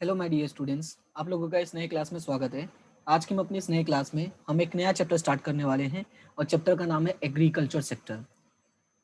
Hello my dear students, आप लोगों का इस नए क्लास में स्वागत है। आज की हम अपनी इस नए क्लास में हम एक नया चैप्टर स्टार्ट करने वाले हैं और चैप्टर का नाम है एग्रीकल्चर सेक्टर।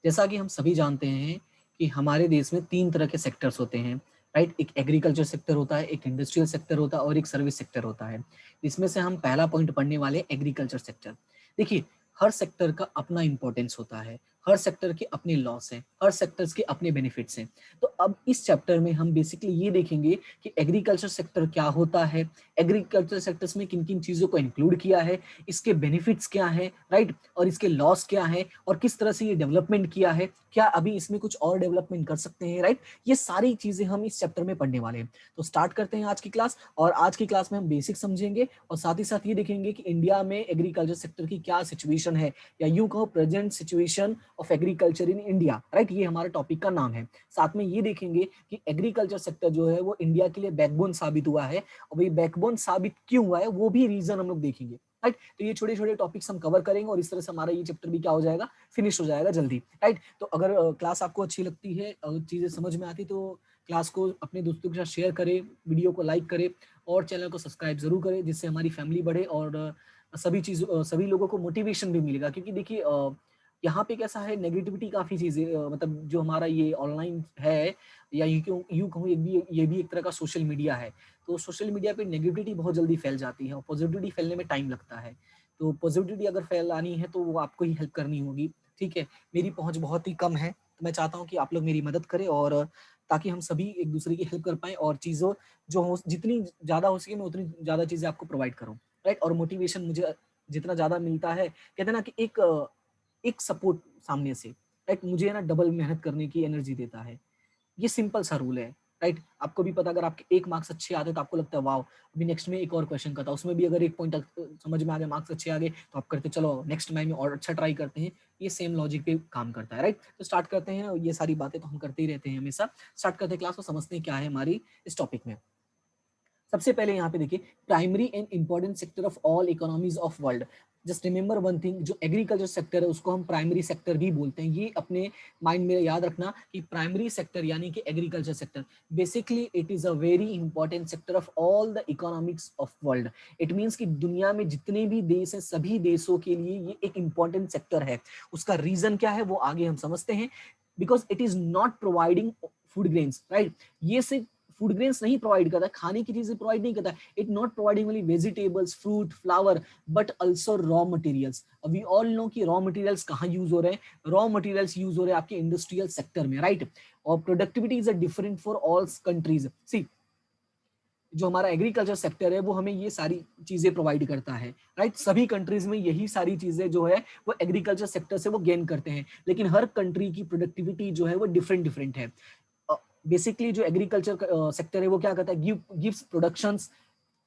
जैसा कि हम सभी जानते हैं कि हमारे देश में तीन तरह के सेक्टर्स होते हैं, राइट। एक एग्रीकल्चर सेक्टर होता है, एक इंडस्ट्रियल सेक्टर होता है और एक सर्विस सेक्टर होता है। इसमें से हम पहला पॉइंट पढ़ने वाले एग्रीकल्चर सेक्टर। देखिए, हर सेक्टर का अपना इंपॉर्टेंस होता है, हर सेक्टर के अपने लॉस हैं, हर सेक्टर्स के अपने बेनिफिट्स हैं। तो अब इस चैप्टर में हम बेसिकली ये देखेंगे कि एग्रीकल्चर सेक्टर क्या होता है, एग्रीकल्चर सेक्टर्स में किन किन चीज़ों को इंक्लूड किया है, इसके बेनिफिट्स क्या हैं, राइट, और इसके लॉस क्या है और किस तरह से ये डेवलपमेंट किया है, क्या अभी इसमें कुछ और डेवलपमेंट कर सकते हैं, राइट। ये सारी चीज़ें हम इस चैप्टर में पढ़ने वाले हैं। तो स्टार्ट करते हैं आज की क्लास। और आज की क्लास में हम बेसिक समझेंगे और साथ ही साथ ये देखेंगे कि इंडिया में एग्रीकल्चर सेक्टर की क्या सिचुएशन है, या यूं कहो present situation of agriculture in India, right. ये हमारे टॉपिक का नाम है। साथ में ये देखेंगे कि एग्रीकल्चर सेक्टर जो है वो इंडिया के लिए बैकबोन साबित हुआ है, और भाई बैकबोन साबित क्यों हुआ है वो भी रीजन हम लोग देखेंगे, राइट। तो ये छोटे छोटे टॉपिक्स हम कवर करेंगे और इस तरह से हमारा ये चैप्टर भी क्या हो जाएगा, फिनिश हो जाएगा जल्दी, राइट। तो अगर क्लास आपको अच्छी लगती है, चीजें समझ में आती, तो क्लास को अपने दोस्तों के साथ शेयर करें, वीडियो को लाइक करें और चैनल को सब्सक्राइब जरूर करें, जिससे हमारी फैमिली बढ़े और सभी लोगों को मोटिवेशन भी मिलेगा। क्योंकि देखिए, यहाँ पे कैसा है, नेगेटिविटी काफी चीजें, मतलब जो हमारा ये ऑनलाइन है, या यूं कहूँ ये भी एक तरह का सोशल मीडिया है। तो सोशल मीडिया पे नेगेटिविटी बहुत जल्दी फैल जाती है और पॉजिटिविटी फैलने में टाइम लगता है। तो पॉजिटिविटी अगर फैलानी है तो वो आपको ही हेल्प करनी होगी, ठीक है। मेरी पहुंच बहुत ही कम है, तो मैं चाहता हूँ कि आप लोग मेरी मदद करें, और ताकि हम सभी एक दूसरे की हेल्प कर पाएं और चीज़ों जो हो जितनी ज़्यादा हो सके मैं उतनी ज़्यादा चीज़ें आपको प्रोवाइड करूँ, राइट। और मोटिवेशन मुझे जितना ज़्यादा मिलता है, कहते हैं ना कि एक सपोर्ट सामने से, राइट, मुझे ना डबल मेहनत करने की एनर्जी देता है। ये सिंपल सा रूल है, राइट। आपको भी पता, अगर आपके 1 मार्क्स अच्छे आते तो आपको लगता है वाओ, अभी नेक्स्ट में एक और क्वेश्चन करता, उसमें भी अगर 1 पॉइंट समझ में आ गया, मार्क्स अच्छे आ गए, तो आप करते चलो नेक्स्ट टाइम में और अच्छा ट्राई करते हैं। ये सेम लॉजिक पे काम करता है, राइट। तो स्टार्ट करते हैं, ये सारी बातें तो हम करते ही रहते हैं हमेशा। स्टार्ट करते हैं क्लास को, समझते हैं क्या है हमारी इस टॉपिक में। सबसे पहले यहाँ पे देखिए, primary and important sector of all economies of world. Just remember one thing, जो एग्रीकल्चर सेक्टर है उसको हम प्राइमरी सेक्टर भी बोलते हैं। ये अपने माइंड में याद रखना कि प्राइमरी सेक्टर यानी कि agriculture sector, basically it is a very important sector of all the economics of world. It means कि दुनिया में जितने भी देश हैं सभी देशों के लिए ये एक इंपॉर्टेंट सेक्टर है। उसका रीजन क्या है वो आगे हम समझते हैं। Because it is not providing food grains, right. ये सिर्फ फूड ग्रेन्स नहीं प्रोवाइड करता, खाने की चीजें प्रोवाइड नहीं करता। It not providing only vegetables, fruit, flower, but also raw materials. We all know कि रॉ मटेरियल्स कहाँ यूज हो रहे हैं, रॉ मटेरियल्स यूज हो रहे हैं आपके इंडस्ट्रियल सेक्टर में, राइट। और productivity is a different for all countries. See, जो हमारा एग्रीकल्चर सेक्टर है वो हमें ये सारी चीजें प्रोवाइड करता है, राइट। सभी कंट्रीज में यही सारी चीजें जो है वो एग्रीकल्चर सेक्टर से वो गेन करते हैं, लेकिन हर कंट्री की प्रोडक्टिविटी जो है वो डिफरेंट डिफरेंट है। बेसिकली जो एग्रीकल्चर सेक्टर है वो क्या करता है, gives productions,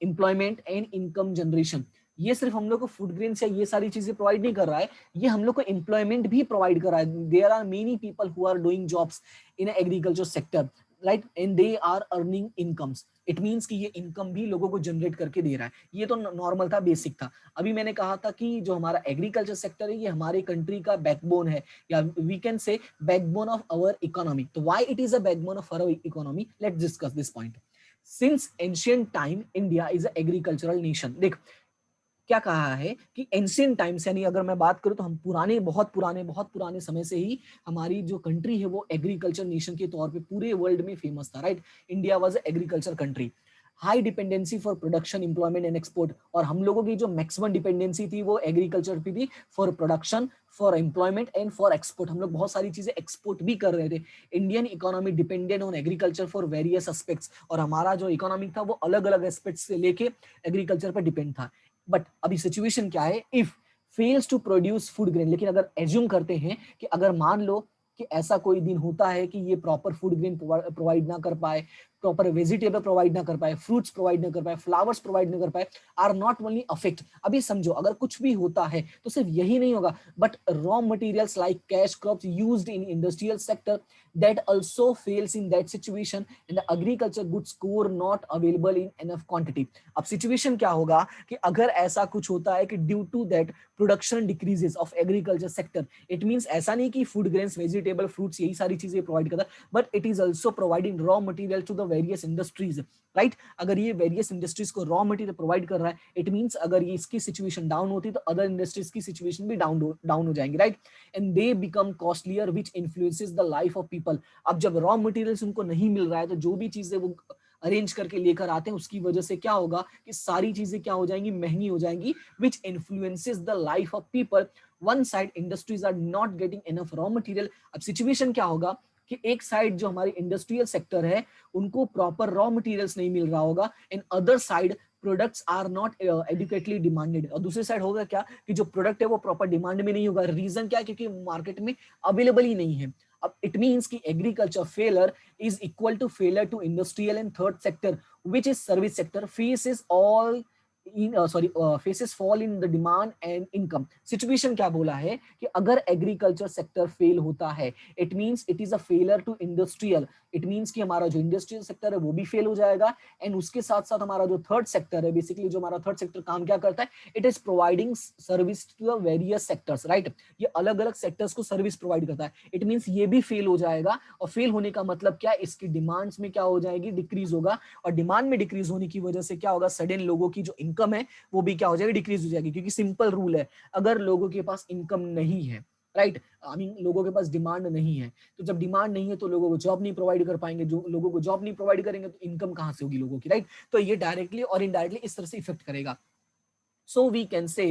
employment and income generation. ये सिर्फ हम लोग को फूड ग्रेन्स या ये सारी चीजें प्रोवाइड नहीं कर रहा है, ये हम लोग को एम्प्लॉयमेंट भी प्रोवाइड कर रहा है। There are many people who are doing jobs in agriculture sector, right, and they are earning incomes. It means कि ये इनकम भी लोगों को जनरेट करके दे रहा है। ये तो नॉर्मल था, बेसिक था। अभी मैंने कहा था कि जो हमारा एग्रीकल्चर सेक्टर है ये हमारे कंट्री का बैकबोन है, या we can say backbone of our economy. तो why it is a backbone of our economy, let's discuss this point. Since ancient time India is a agricultural nation. देख, क्या कहा है कि एंशियंट टाइम्स, यानी अगर मैं बात करूं तो हम बहुत पुराने समय से ही हमारी जो कंट्री है वो एग्रीकल्चर नेशन के तौर पे पूरे वर्ल्ड में फेमस था, right. India was agriculture country. High dependency for production, employment and export. और हम लोगों की जो मैक्सिमम डिपेंडेंसी थी वो एग्रीकल्चर पे थी, for production, for employment and for export. हम लोग बहुत सारी चीजें एक्सपोर्ट भी कर रहे थे। Indian economy depended on agriculture for various aspects. और हमारा जो इकोनॉमिक था वो अलग अलग एस्पेक्ट्स से लेके एग्रीकल्चर पर डिपेंड था। बट अभी सिचुएशन क्या है, if fails to produce food grain, लेकिन अगर एज्यूम करते हैं कि अगर मान लो कि ऐसा कोई दिन होता है कि ये प्रॉपर फूड ग्रेन प्रोवाइड ना कर पाए, प्रॉपर वेजिटेबल प्रोवाइड ना कर पाए, फ्रूट्स प्रोवाइड ना कर पाए, फ्लावर्स प्रोवाइड ना कर पाए, आर नॉट ओनली अफेक्ट। अभी समझो, अगर कुछ भी होता है तो सिर्फ यही नहीं होगा, but raw materials like cash crops used in industrial sector that also fails in that situation and the agriculture goods core not available in enough quantity. अब situation क्या होगा कि अगर ऐसा कुछ होता है कि due to that production decreases of agriculture sector, it means ऐसा नहीं कि food grains vegetable fruits यही सारी चीजें provide करता, but it is also providing raw material to the various industries, right? अगर ये various industries को raw material provide कर रहा है, it means अगर ये इसकी situation down होती तो other industries की situation भी down हो जाएंगी, right? And they become costlier which influences the life of people. अब जब raw materials उनको नहीं मिल रहा है तो जो भी चीजें वो अरेंज करके लेकर आते हैं उसकी वजह से क्या होगा कि सारी चीजें क्या हो जाएंगी, महंगी हो जाएंगी, which influences the life of people. One side industries are not getting enough raw material. अब सिचुएशन क्या होगा कि एक साइड जो हमारी इंडस्ट्रियल सेक्टर है उनको प्रॉपर रॉ मटेरियल्स नहीं मिल रहा होगा, and other side products are not adequately demanded, और दूसरी साइड होगा क्या कि जो प्रोडक्ट है वो प्रॉपर डिमांड में नहीं होगा। रीजन क्या है, क्योंकि मार्केट में अवेलेबल ही नहीं है। अब इट मींस कि agriculture failure is equal to failure to industrial and third sector which is service sector faces all faces fall in the demand and income. Situation क्या बोला है कि अगर एग्रीकल्चर सेक्टर फेल होता है it means it is a failure to industrial, it means कि हमारा जो इंडस्ट्रियल सेक्टर है वो भी फेल हो जाएगा, एंड उसके साथ साथ हमारा जो थर्ड सेक्टर है, बेसिकली जो हमारा थर्ड सेक्टर काम क्या करता है, it is providing service to the various sectors, right? ये अलग अलग सेक्टर्स को सर्विस प्रोवाइड करता है, इट मींस ये भी फेल हो जाएगा, और फेल होने का मतलब क्या है, इसकी डिमांड्स में क्या हो जाएगी, डिक्रीज होगा, और डिमांड में डिक्रीज होने की वजह से क्या होगा, सडन लोगों की जो इनकम है वो भी क्या हो जाएगी, डिक्रीज हो जाएगी, क्योंकि सिंपल रूल है, अगर लोगों के पास इनकम नहीं है, राइट, आई मीन लोगों के पास डिमांड नहीं है, तो जब डिमांड नहीं है तो लोगों को जॉब नहीं प्रोवाइड कर पाएंगे, जो लोगों को जॉब नहीं प्रोवाइड करेंगे तो इनकम कहां से होगी लोगों की, राइट? तो ये डायरेक्टली और इनडायरेक्टली इस तरह से इफेक्ट करेगा। So we can say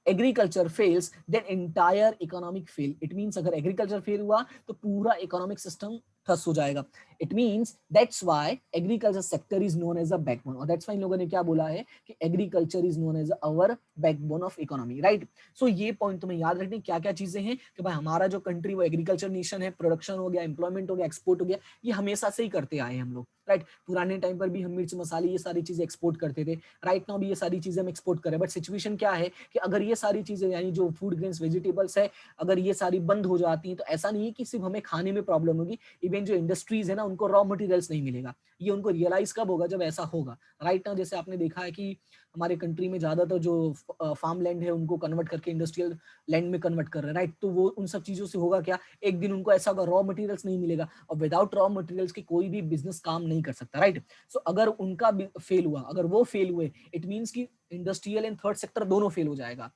agriculture fails, then entire economic fail. It means अगर agriculture fail हुआ तो पूरा economic system ठस हो जाएगा। It means that's why agriculture sector is known as a backbone, और that's why इन लोगों ने क्या बोला है कि agriculture is known as our backbone of economy, right? So ये पॉइंट तुम्हें याद रखनी, क्या क्या चीजें हैं कि भाई हमारा जो कंट्री वो एग्रीकल्चर नेशन है, प्रोडक्शन हो गया, एम्प्लॉयमेंट हो गया, एक्सपोर्ट हो गया, ये हमेशा से ही करते आए हम लोग, राइट? पुराने टाइम पर भी हम मिर्च मसाले ये सारी चीजें एक्सपोर्ट करते थे, राइट नाउ भी ये सारी चीजें हम एक्सपोर्ट करें, बट सिचुएशन क्या है कि अगर ये सारी चीजें यानी जो फूड ग्रेन्स वेजिटेबल्स है अगर ये सारी बंद हो जाती हैं तो ऐसा नहीं है कि सिर्फ हमें खाने में प्रॉब्लम होगी, इवन जो इंडस्ट्रीज है ना उनको रॉ मटेरियल्स नहीं मिलेगा। ये उनको रियलाइज कब होगा, जब ऐसा होगा, राइट नाउ जैसे आपने देखा है कि हमारे कंट्री में ज्यादातर जो फार्म लैंड है उनको कन्वर्ट करके इंडस्ट्रियल लैंड में कन्वर्ट कर रहे हैं, राइट? तो वो उन सब चीजों से होगा क्या, एक दिन उनको ऐसा होगा रॉ मटेरियल्स नहीं मिलेगा, और विदाउट रॉ मटेरियल्स की कोई भी बिजनेस काम नहीं कर सकता, राइट? सो अगर उनका फेल हुआ, अगर वो फेल हुए, इट मींस कि इंडस्ट्रियल एंड थर्ड सेक्टर दोनों फेल हो जाएगा।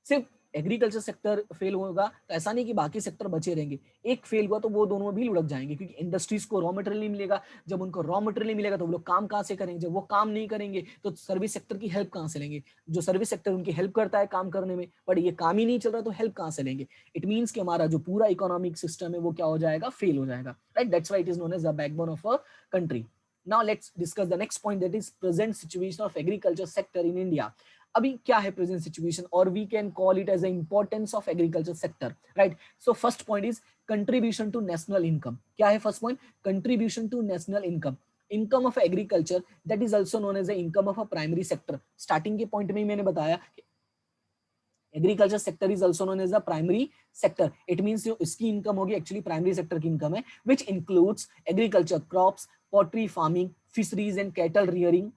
सिर्फ एग्रीकल्चर सेक्टर फेल होगा तो ऐसा नहीं कि बाकी सेक्टर बचे रहेंगे, एक फेल हुआ तो वो दोनों भी लुढ़क जाएंगे, क्योंकि इंडस्ट्रीज को रॉ मटेरियल नहीं मिलेगा, जब उनको रॉ मटेरियल नहीं मिलेगा तो वो लोग काम कहां से करेंगे, जब वो काम नहीं करेंगे तो सर्विस सेक्टर की हेल्प कहां से लेंगे, जो सर्विस सेक्टर उनकी हेल्प करता है काम करने में, बट ये काम ही नहीं चल रहा तो हेल्प कहां से लेंगे। इट मींस कि हमारा जो पूरा इकोनॉमिक सिस्टम है वो क्या हो जाएगा, फेल हो जाएगा, right? That's why it is known as the backbone of a country. Now let's discuss the next point, that is present situation of agriculture sector in India. अभी क्या है प्रेजेंट सिचुएशन, और we can call it as the importance of agriculture sector, right? So first point is contribution to national income. क्या है first point? Contribution to national income, income of agriculture that is also known as the income of a primary sector. Starting के point में ही मैंने बताया agriculture sector is also known as the primary sector, it means जो इसकी income होगी actually primary sector की income है, which includes agriculture crops, poultry farming, fisheries and cattle rearing,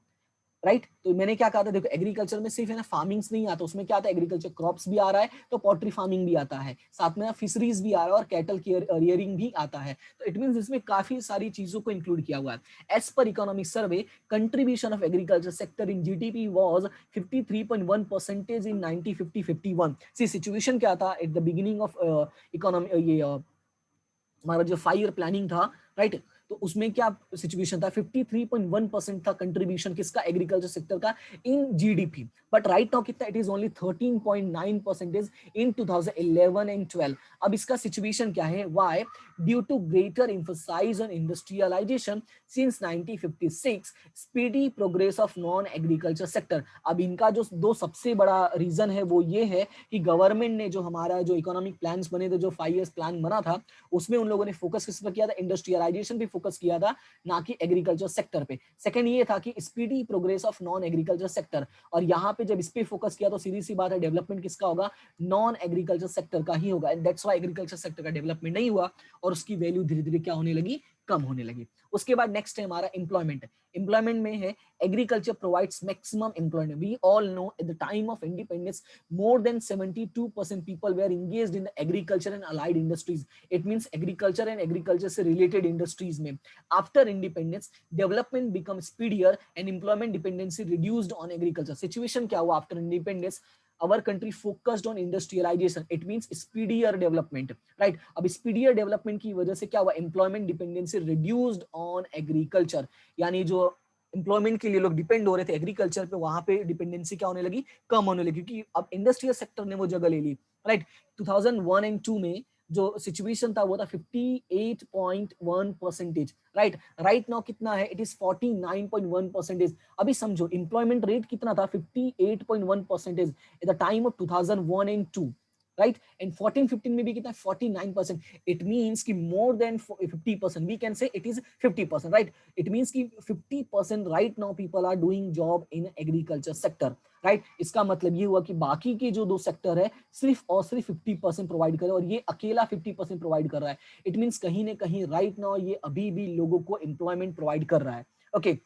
right? तो मैंने क्या कहा था, देखो एग्रीकल्चर में सिर्फ है ना फार्मिंग्स नहीं आता, उसमें क्या आता है, एग्रीकल्चर क्रॉप्स भी आ रहा है तो पोल्ट्री फार्मिंग भी आता है, साथ में फिशरीज भी आ रहा है और कैटल रियरिंग भी आता है, तो इट मींस इसमें काफी सारी चीजों को इंक्लूड किया हुआ है। एज पर economic survey contribution of agriculture sector in GDP was 53.1% in 1950-51। See situation क्या था at the beginning of economy, ये हमारा जो 5 ईयर प्लानिंग था, राइट? तो उसमें क्या सिचुएशन था, 53.1% था कंट्रीब्यूशन किसका, एग्रीकल्चर सेक्टर का in GDP, but right now कितना, it is only 13.9% in 2011 and 12। अब इसका सिचुएशन क्या है, why? Due to greater emphasis on industrialisation since 1956, speedy progress of non agriculture sector. अब इनका जो दो सबसे बड़ा रीजन है वो ये है कि गवर्नमेंट ने जो हमारा जो इकोनॉमिक प्लान्स बने थे, जो 5 ईयर्स प्लान बना था, उसमें उन लोगों ने फोकस किस पर किया था, इंडस्ट्रियलाइजेशन पे फोकस किया था, ना कि एग्रीकल्चर सेक्टर पे। सेकंड ये था कि speedy progress of non agriculture sector, और यहाँ पे जब इस पे फोकस किया तो सीधी सी बात है डेवलपमेंट किसका होगा, नॉन एग्रीकल्चर सेक्टर का ही होगा, and that's why agriculture sector का डेवलपमेंट नहीं हुआ। और उसकी वैल्यू धीरे धीरे क्या होने लगी, कम होने लगी। उसके बाद नेक्स्ट है हमारा एम्प्लॉयमेंट। एम्प्लॉयमेंट में है agriculture provides maximum employment. We all know at the time of independence more than 72% people were engaged in the agriculture and allied industries. It means agriculture and agriculture से related industries में। After independence, development becomes speedier and employment dependency reduced on agriculture. Situation क्या हुआ after independence? Our country focused on industrialization. It means speedier development, right? अब speedier development की वजह से क्या हुआ? Employment dependency reduced on agriculture. यानी जो एम्प्लॉयमेंट के लिए लोग डिपेंड हो रहे थे एग्रीकल्चर पे, वहां पे डिपेंडेंसी क्या होने लगी, कम होने लगी, क्योंकि अब इंडस्ट्रियल सेक्टर ने वो जगह ले ली, राइट। 2001 एंड 2 में जो सिचुएशन था वो था 58.1%, राइट। राइट नाउ कितना है, इट इज 49.1%। अभी समझो एम्प्लॉयमेंट रेट कितना था, 58.1% at the time of 2001 and 2, राइट। एंड 14-15 में भी कितना, 49%। इट मींस कि more than 50%, we can say it is 50%, right. It means कि 50% right now people are doing job in agriculture sector, right. इसका मतलब ये हुआ कि बाकी के जो दो सेक्टर है सिर्फ और सिर्फ 50% प्रोवाइड करे और ये अकेला 50% प्रोवाइड कर रहा है। इट मींस कहीं ना कहीं राइट नाउ ये अभी भी लोगों को एम्प्लॉयमेंट प्रोवाइड कर रहा है। Okay,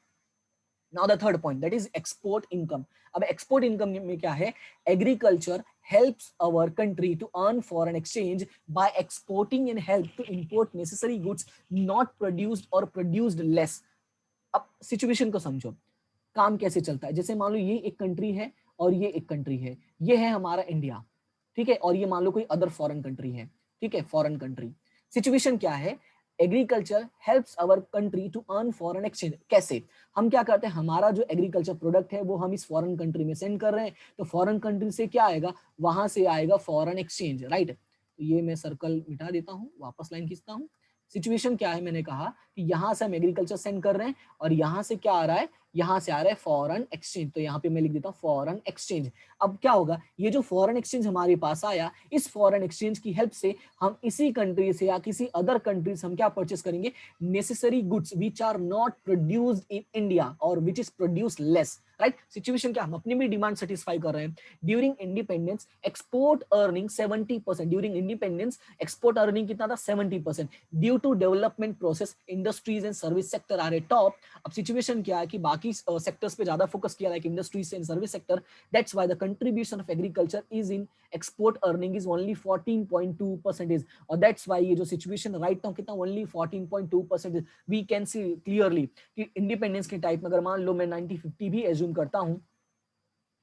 now the third point that is export income. अब एक्सपोर्ट इनकम में क्या है, agriculture helps our country to earn foreign exchange by exporting and help to import necessary goods not produced or produced less। अब situation को समझो, काम कैसे चलता है। जैसे मान लो ये एक कंट्री है और ये एक कंट्री है, ये है हमारा इंडिया, ठीक है, और ये मान लो कोई अदर फॉरेन कंट्री है, ठीक है, फॉरेन कंट्री। सिचुएशन क्या है, agriculture helps our country to earn foreign exchange. कैसे, हम क्या करते हैं, हमारा जो एग्रीकल्चर प्रोडक्ट है वो हम इस फॉरेन कंट्री में सेंड कर रहे हैं, तो फॉरेन कंट्री से क्या आएगा, वहां से आएगा फॉरेन एक्सचेंज, राइट। तो ये मैं सर्कल मिटा देता हूँ, वापस लाइन खींचता हूँ। सिचुएशन क्या है, मैंने कहा कि यहाँ से हम एग्रीकल्चर सेंड कर रहे हैं और यहाँ से क्या आ रहा है, यहाँ से आ रहा है फॉरेन एक्सचेंज। तो यहाँ पे मैं लिख देता हूँ फॉरेन एक्सचेंज। अब क्या होगा, ये जो फॉरेन एक्सचेंज हमारे पास आया, इस फॉरेन एक्सचेंज की हेल्प से हम इसी कंट्री से या किसी अदर कंट्री से हम क्या परचेस करेंगे, necessary goods which are not produced in India और which is produced less, right. Situation क्या, हम अपनी भी डिमांड सेटिस्फाई कर रहे हैं। During independence export earning 70%। During independence export earning कितना था, 70%। Due to development process industries and service sector are a top. अब सिचुएशन क्या है कि बाकी सेक्टर्स पे ज्यादा फोकस किया like industries and service sector, that's why the contribution of agriculture is in export earning is only 14.2%। और that's why ये जो सिचुएशन राइट नाउ कितना, only 14.2%। We can see clearly कि इंडिपेंडेंस के टाइप में अगर मान लो मैं 90-50 भी एज्यूम करता हूं,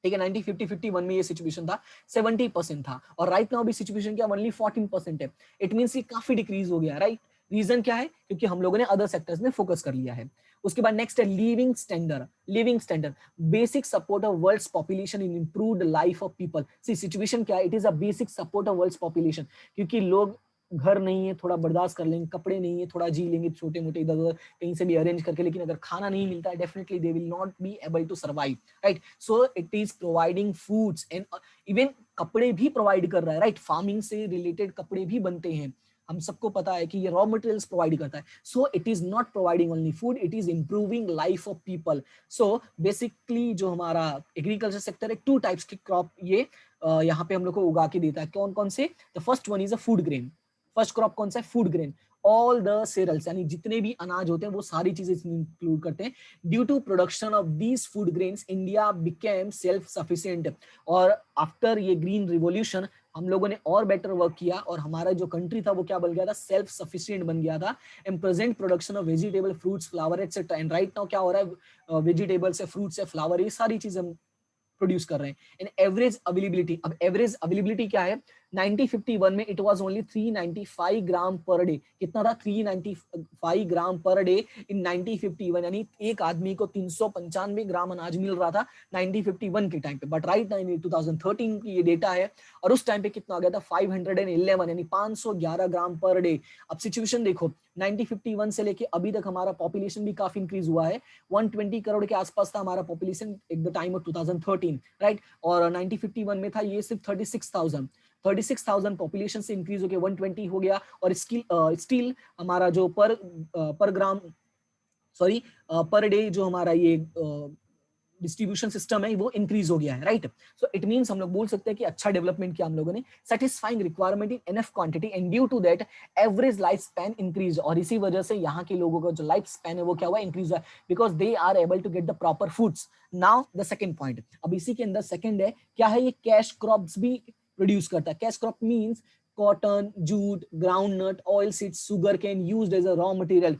ठीक है, 90-50-51 में ये सिचुएशन था 70% था, और राइट नाउ भी सिचुएशन क्या, ओनली 14% है। इट मींस ये काफी डिक्रीज हो गया, राइट। रीजन क्या है, क्योंकि हम लोगों ने अदर सेक्टर्स में फोकस कर लिया है। उसके बाद नेक्स्ट है living standard. Living standard, basic support of world's population in improved life of people. See situation क्या है, it is a basic support of world's population, क्योंकि लोग घर नहीं है थोड़ा बर्दाश्त कर लेंगे, कपड़े नहीं है थोड़ा जी लेंगे छोटे मोटे इधर उधर कहीं से भी अरेंज करके, लेकिन अगर खाना नहीं मिलता है definitely they will not be able to survive, right. So it is providing foods and even कपड़े भी प्रोवाइड कर रहा है, राइट। फार्मिंग से रिलेटेड कपड़े भी बनते हैं, हम सबको पता है कि ये रॉ मटेरियल्स प्रोवाइड करता है। सो it is not providing only food, it is improving life of people. So basically जो हमारा एग्रीकल्चर सेक्टर है, 2 टाइप्स की क्रॉप ये यहाँ पे हम लोग को उगा के देता है। कौन कौन से, the first one is a food grain. First crop कौन सा है, food grain. All the cereals यानी जितने भी अनाज होते हैं वो सारी चीजें इसमें इंक्लूड करते हैं। Due to production of these food grains India became self sufficient. और आफ्टर ये ग्रीन रिवॉल्यूशन हम लोगों ने और बेटर वर्क किया और हमारा जो कंट्री था वो क्या बन गया था, सेल्फ सफिशिएंट बन गया था। And present production of vegetable, fruits, flower etcetera. And right now क्या हो रहा है, वेजिटेबल्स है, फ्रूट्स है, फ्लावर, ये सारी चीजें हम प्रोड्यूस कर रहे हैं। एंड एवरेज अवेलेबिलिटी, अब एवरेज अवेलेबिलिटी क्या है, 90-51 में it was only 395 gram per day. कितना था, 395 ग्राम पर डे इन 90-51, यानी एक आदमी को 395 ग्राम अनाज मिल रहा था 90-51 के टाइम पे। बट राइट नाउ 2013 की ये डेटा है और उस टाइम पे कितना आ गया था, 511 यानी 511 ग्राम पर डे। अब सिचुएशन देखो, 90-51 से लेके अभी तक हमारा पॉपुलेशन भी काफी इंक्रीज हुआ है। 120 करोड़ के आसपास था हमारा population at the time of 2013, right. और 90-51 में था ये सिर्फ 36,000 पॉपुलेशन से इंक्रीज होकर 120 हो गया। और स्टिल हमारा जो पर ग्राम, सॉरी, पर डे जो हमारा ये डिस्ट्रीब्यूशन सिस्टम है वो इंक्रीज हो गया है, राइट। सो इट मींस हम लोग बोल सकते हैं कि अच्छा डेवलपमेंट किया हम लोगों ने, satisfying requirement in enough quantity and due to that average life span increase, और इसी वजह से यहाँ के लोगों का जो लाइफ स्पैन है वो क्या हुआ, इंक्रीज हुआ, because they are able to get the proper foods. Now the second point, अब इसी के अंदर सेकंड है क्या है, ये कैश क्रॉप्स भी प्रोड्यूस करता है। Cash crop means cotton, jute, groundnut, oil seeds, sugarcane used as a raw material.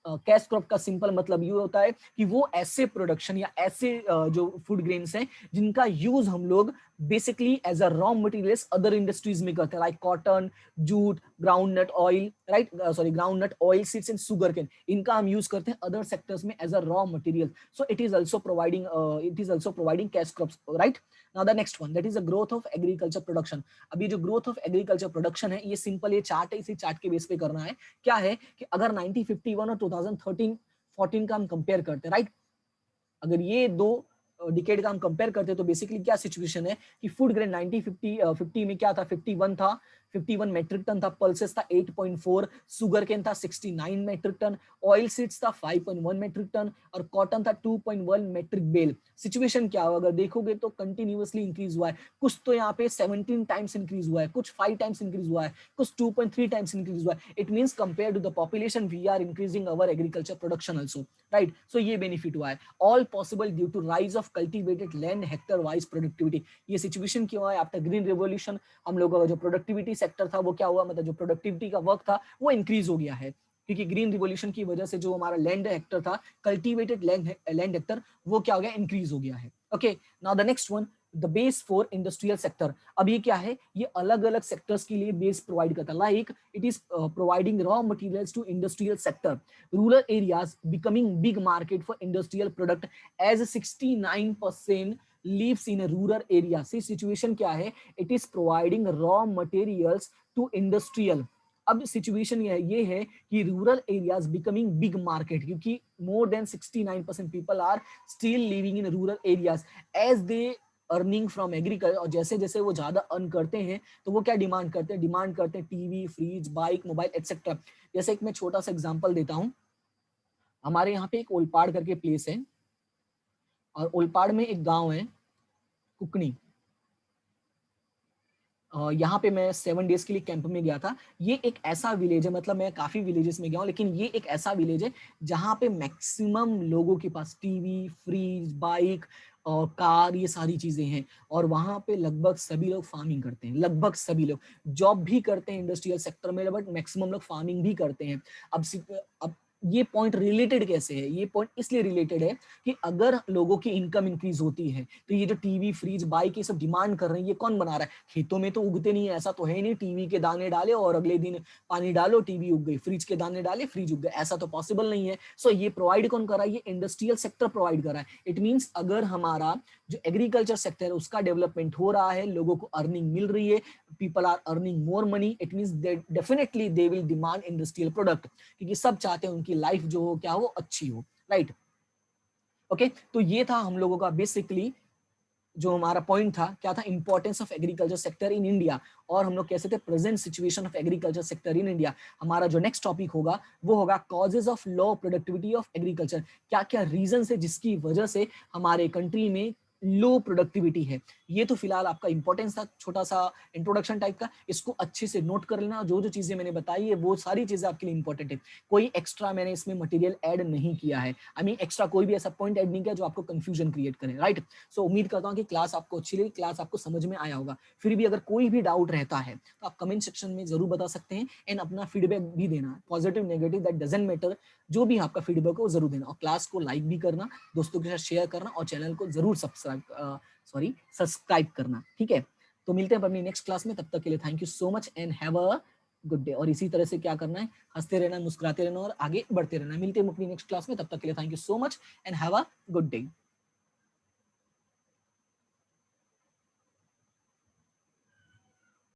Cash crop का सिंपल मतलब ये होता है कि वो ऐसे प्रोडक्शन या ऐसे जो फूड ग्रेन्स हैं जिनका यूज हम लोग basically as a raw materials other industries में करते हैं, like cotton, jute, groundnut oil, right, sorry groundnut oil seeds and sugarcane, इनका हम यूज करते हैं अदर सेक्टर्स में as a raw material. So it is also providing cash crops, right. Now the next one, that is the growth of agriculture production. अभी जो growth of agriculture production है, ये simple ये chart है, इसी chart के base पे करना है। क्या है कि अगर 1951 और 2013-14 का हम कंपेयर करते हैं, राइट, अगर ये दो डिकेड का हम कंपेयर करते हैं तो बेसिकली क्या सिचुएशन है कि फूड ग्रेन 1950 में क्या था, 51 था, 51 मेट्रिक टन था, पल्सेस था 8.4, सुगर केन था 69 मेट्रिक टन, ऑयल सीड्स था 5.1 मेट्रिक टन और कॉटन था 2.1 मेट्रिक बेल। सिचुएशन क्या हुआ, अगर देखोगे तो कंटिन्यूअसली इंक्रीज हुआ है, कुछ तो यहाँ पे 17 टाइम्स इंक्रीज हुआ है, कुछ 5 टाइम्स इंक्रीज हुआ है, कुछ 2.3 टाइम्स इंक्रीज हुआ है। It means compare to the population we are increasing our agriculture production also, right. So ये बेनिफिट हुआ है, all possible due to rise of cultivated land hectare wise productivity. ये situation क्यों है, आफ्टर ग्रीन रिवॉल्यूशन हम लोगों का जो प्रोडक्टिविटी सेक्टर था वो क्या हुआ, मतलब जो प्रोडक्टिविटी का वर्क था वो इंक्रीज हो गया है, क्योंकि ग्रीन रिवॉल्यूशन की वजह से जो हमारा लैंड हेक्टर था, कल्टीवेटेड लैंड हेक्टर, वो क्या हो गया, इंक्रीज हो गया है। Okay, now the next one, the base for industrial sector. अब ये क्या है, ये अलग अलग सेक्टर्स के लिए बेस प्रोवाइड करता है, like it is providing raw materials to industrial sector, rural areas becoming big market for industrial product as 69% lives in a rural area। So situation क्या है, it is providing raw materials to industrial. अब situation ये है कि rural areas becoming big market, क्योंकि more than 69% people are still living in rural areas as they earning from agriculture, और जैसे जैसे वो ज्यादा अर्न करते हैं तो वो क्या डिमांड करते हैं TV, fridge, bike, mobile etcetera. जैसे एक मैं छोटा सा एग्जांपल देता हूँ, हमारे यहाँ पे एक ओलपाड़ करके प्लेस है, और ओलपाड़ में एक गांव है कुकनी, यहाँ पे मैं 7 डेज के लिए कैंप में गया था। ये एक ऐसा विलेज है, मतलब मैं काफी विलेजेस में गया हूँ, लेकिन ये एक ऐसा विलेज है जहाँ पे मैक्सिमम लोगों के पास टीवी, फ्रिज, बाइक और कार, ये सारी चीजें हैं, और वहां पे लगभग सभी लोग फार्मिंग करते हैं, लगभग सभी लोग जॉब भी करते हैं इंडस्ट्रियल सेक्टर में, बट मैक्सिमम लोग फार्मिंग भी करते हैं। अब ये पॉइंट रिलेटेड कैसे है, ये पॉइंट इसलिए रिलेटेड है कि अगर लोगों की इनकम इंक्रीज होती है तो ये जो टीवी, फ्रिज, बाइक ये सब डिमांड कर रहे हैं, ये कौन बना रहा है, खेतों में तो उगते नहीं है, ऐसा तो है नहीं टीवी के दाने डाले और अगले दिन पानी डालो टीवी उग गई, फ्रिज के दाने डाले फ्रिज उग गए, ऐसा तो पॉसिबल नहीं है। सो ये प्रोवाइड कौन कर रहा है, ये इंडस्ट्रियल सेक्टर प्रोवाइड कर रहा है। इट मींस अगर हमारा जो एग्रीकल्चर सेक्टर है उसका डेवलपमेंट हो रहा है, लोगों को अर्निंग मिल रही है, people are earning more money, it means definitely they will demand industrial product, क्योंकि सब चाहते हैं उनकी लाइफ जो हो क्या हो, अच्छी हो, राइट। ओके, तो ये था हम लोगों का बेसिकली जो हमारा पॉइंट था, क्या था, importance of agriculture sector in India, और हम लोग कैसे थे present situation of agriculture sector in India. हमारा जो नेक्स्ट टॉपिक होगा वो होगा causes of low productivity of agriculture, क्या क्या रीजन है जिसकी वजह से हमारे कंट्री में लो प्रोडक्टिविटी है। ये तो फिलहाल आपका इंपॉर्टेंस था, छोटा सा इंट्रोडक्शन टाइप का, इसको अच्छे से नोट कर लेना, जो जो चीजें मैंने बताई है वो सारी चीजें आपके लिए इंपॉर्टेंट है, कोई एक्स्ट्रा मैंने इसमें मटेरियल ऐड नहीं किया है, आई मीन एक्स्ट्रा कोई भी ऐसा पॉइंट ऐड नहीं किया जो आपको कंफ्यूजन क्रिएट करे, राइट। सो उम्मीद करता हूँ कि क्लास आपको अच्छी लगी, क्लास आपको समझ में आया होगा। फिर भी अगर कोई भी डाउट रहता है तो आप कमेंट सेक्शन में जरूर बता सकते हैं, एंड अपना फीडबैक भी देना, positive negative that doesn't matter, जो भी आपका फीडबैक हो जरूर देना, और क्लास को लाइक भी करना, दोस्तों के साथ शेयर करना, और चैनल को जरूर सब्सक्राइब करना, ठीक है। तो मिलते हैं अपनी नेक्स्ट क्लास में, तब तक के लिए thank you so much and have a good day. और इसी तरह से क्या करना है, हंसते रहना, मुस्कुराते रहना और आगे बढ़ते रहना। मिलते हैं अपनी नेक्स्ट क्लास में, तब तक के लिए thank you so much and have a good day.